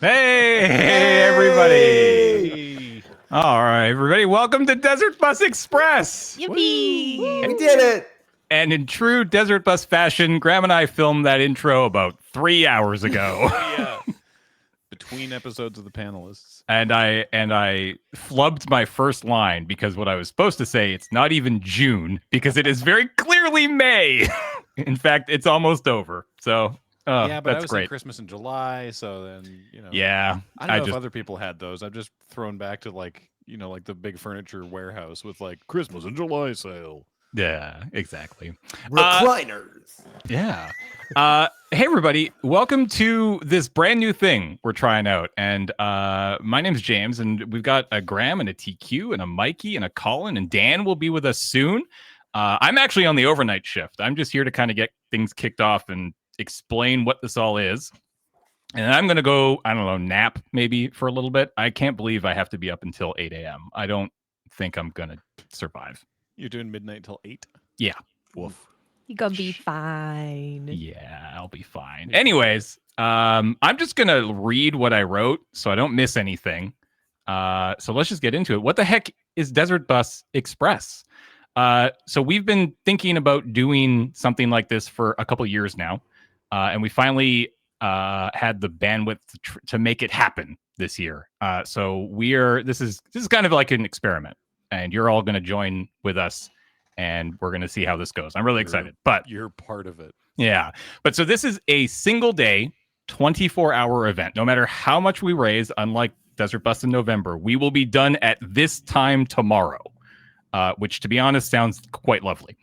Hey, everybody. All right, everybody. Welcome to Desert Bus Express. Yippee! We did it. And in true Desert Bus fashion, Graham and I filmed that intro about 3 hours ago. Yeah. Between episodes of the panelists. And I flubbed my first line because what I was supposed to say, it's not even June, because it is very clearly May. In fact, it's almost over. So yeah, but that's I was great. saying Christmas in July, so then, Yeah. I don't know if other people had those. I've just thrown back to like the big furniture warehouse with like Christmas in July sale. Yeah, exactly. Recliners. Yeah. Hey, everybody. Welcome to this brand new thing we're trying out. And my name's James, and we've got a Graham and a TQ and a Mikey and a Colin, and Dan will be with us soon. I'm actually on the overnight shift. I'm just here to kind of get things kicked off and explain what this all is. And I'm going to go, I don't know, nap maybe for a little bit. I can't believe I have to be up until 8 a.m. I don't think I'm going to survive. You're doing midnight till 8? Yeah. Woof. You're gonna be fine. Yeah, I'll be fine. Anyways, I'm just going to read what I wrote so I don't miss anything. So let's just get into it. What the heck is Desert Bus Express? So we've been thinking about doing something like this for a couple years now. And we finally had the bandwidth to make it happen this year. So this is kind of like an experiment, and you're all going to join with us, and we're going to see how this goes. I'm really excited, but you're part of it. Yeah. But so this is a single day, 24-hour event. No matter how much we raise, unlike Desert Bus in November, we will be done at this time tomorrow, which, to be honest, sounds quite lovely.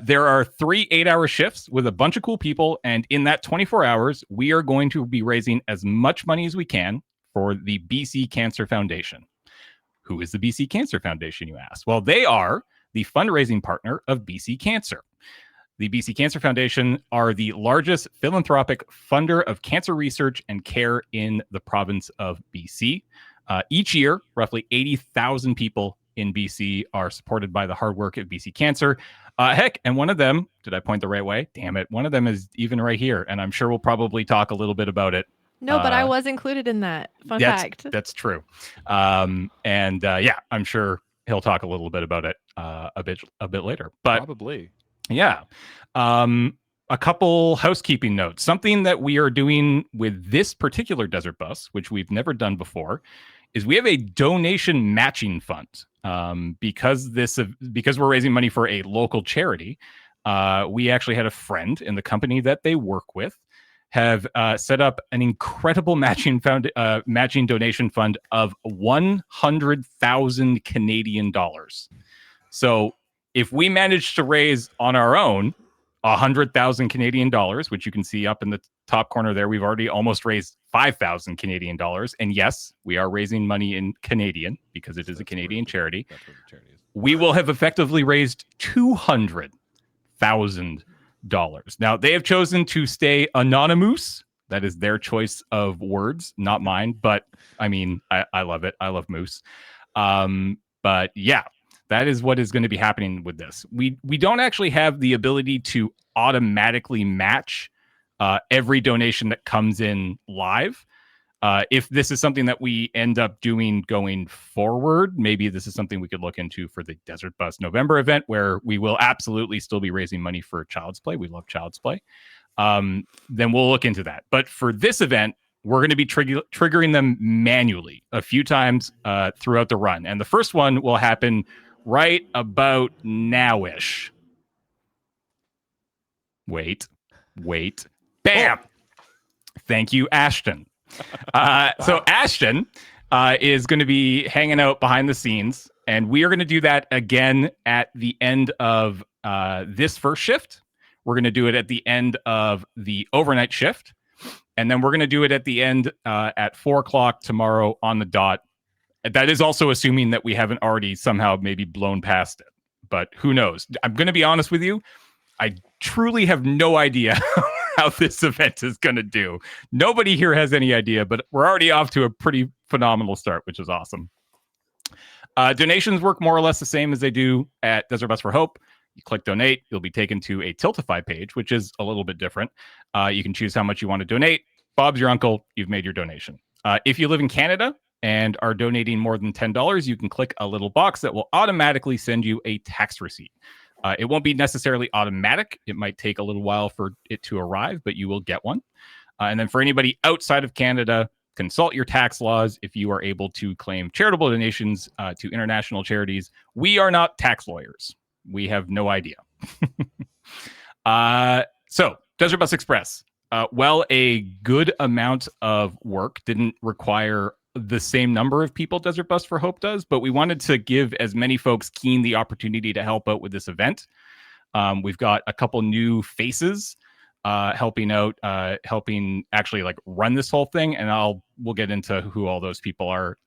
There are 3 8-hour shifts with a bunch of cool people. And in that 24 hours, we are going to be raising as much money as we can for the BC Cancer Foundation. Who is the BC Cancer Foundation, you ask? Well, they are the fundraising partner of BC Cancer. The BC Cancer Foundation are the largest philanthropic funder of cancer research and care in the province of BC. Each year, roughly 80,000 people in BC are supported by the hard work of BC Cancer. Heck, and one of them, did I point the right way? Damn it. One of them is even right here, and I'm sure we'll probably talk a little bit about it. No, but I was included in that. Fun fact. That's true. Yeah, I'm sure he'll talk a little bit about it a bit later. But probably. Yeah. A couple housekeeping notes. Something that we are doing with this particular Desert Bus, which we've never done before, is we have a donation matching fund. Because we're raising money for a local charity, we actually had a friend in the company that they work with have set up an incredible matching donation fund of 100,000 Canadian dollars. So if we manage to raise on our own 100,000 Canadian dollars, which you can see up in the top corner there, we've already almost raised 5,000 Canadian dollars. And yes, we are raising money in Canadian because it is a Canadian charity. That's what the charity is. We will have effectively raised $200,000. Now, they have chosen to stay anonymous. That is their choice of words, not mine. But I mean, I love it. I love moose. But yeah, that is what is going to be happening with this. We don't actually have the ability to automatically match every donation that comes in live. If this is something that we end up doing going forward, maybe this is something we could look into for the Desert Bus November event, where we will absolutely still be raising money for Child's Play. We love Child's Play. Then we'll look into that. But for this event, we're going to be triggering them manually a few times throughout the run. And the first one will happen right about now-ish. Wait. Bam! Oh. Thank you, Ashton. So Ashton is going to be hanging out behind the scenes, and we are going to do that again at the end of this first shift. We're going to do it at the end of the overnight shift, and then we're going to do it at the end at 4 o'clock tomorrow on the dot. That is also assuming that we haven't already somehow maybe blown past it, but who knows? I'm going to be honest with you. I truly have no idea how this event is going to do. Nobody here has any idea, but we're already off to a pretty phenomenal start, which is awesome. Donations work more or less the same as they do at Desert Bus for Hope. You click donate, you'll be taken to a Tiltify page, which is a little bit different. You can choose how much you want to donate. Bob's your uncle. You've made your donation. If you live in Canada and are donating more than $10, you can click a little box that will automatically send you a tax receipt. It won't be necessarily automatic. It might take a little while for it to arrive, but you will get one. And then for anybody outside of Canada, consult your tax laws if you are able to claim charitable donations to international charities. We are not tax lawyers. We have no idea. So, Desert Bus Express. Well, a good amount of work didn't require the same number of people Desert Bus for Hope does, but we wanted to give as many folks keen the opportunity to help out with this event. We've got a couple new faces helping out, helping actually like run this whole thing, and we'll get into who all those people are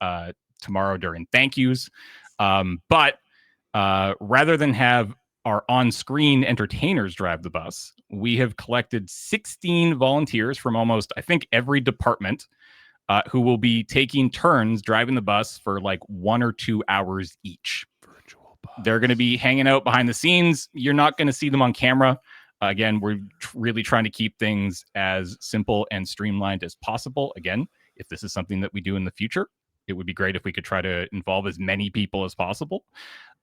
tomorrow during thank yous. But rather than have our on-screen entertainers drive the bus, we have collected 16 volunteers from almost, I think, every department who will be taking turns driving the bus for like 1 or 2 hours each. Virtual bus. They're going to be hanging out behind the scenes. You're not going to see them on camera. Again, we're really trying to keep things as simple and streamlined as possible. Again, if this is something that we do in the future, it would be great if we could try to involve as many people as possible.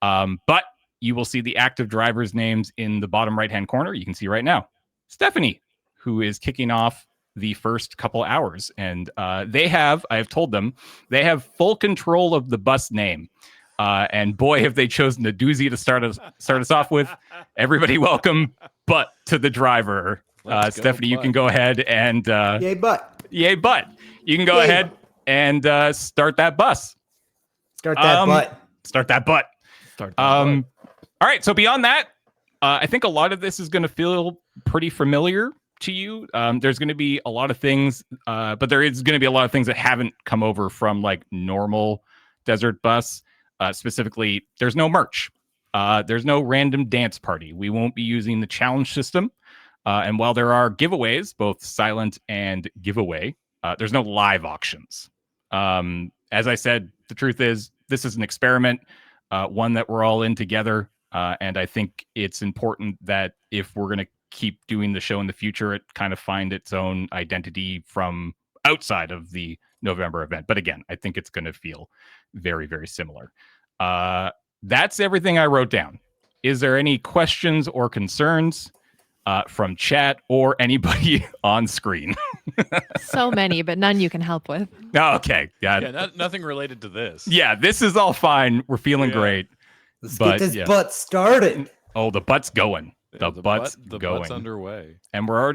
But you will see the active drivers' names in the bottom right-hand corner. You can see right now, Stephanie, who is kicking off the first couple hours. And I have told them, they have full control of the bus name. And boy, have they chosen a doozy to start us off with. Everybody welcome Butt to the driver. Stephanie, you can go ahead and... Yay, Butt. Yay, Butt. You can go ahead and start that bus. Start that butt. Start that butt. Start that butt. All right, so beyond that, I think a lot of this is going to feel pretty familiar to you. There's going to be a lot of things, but there is going to be a lot of things that haven't come over from like normal Desert Bus. Specifically, there's no merch. There's no random dance party. We won't be using the challenge system. And while there are giveaways, both silent and giveaway, there's no live auctions. As I said, the truth is this is an experiment, one that we're all in together. And I think it's important that if we're going to keep doing the show in the future, it kind of find its own identity from outside of the November event. But again, I think it's going to feel very, very similar. That's everything I wrote down. Is there any questions or concerns from chat or anybody on screen? So many, but none you can help with. Okay. Yeah, nothing related to this. Yeah, this is all fine. We're feeling great. Let's get this butt started. Oh, the butt's going. The butt's going. Butt's underway. And we're already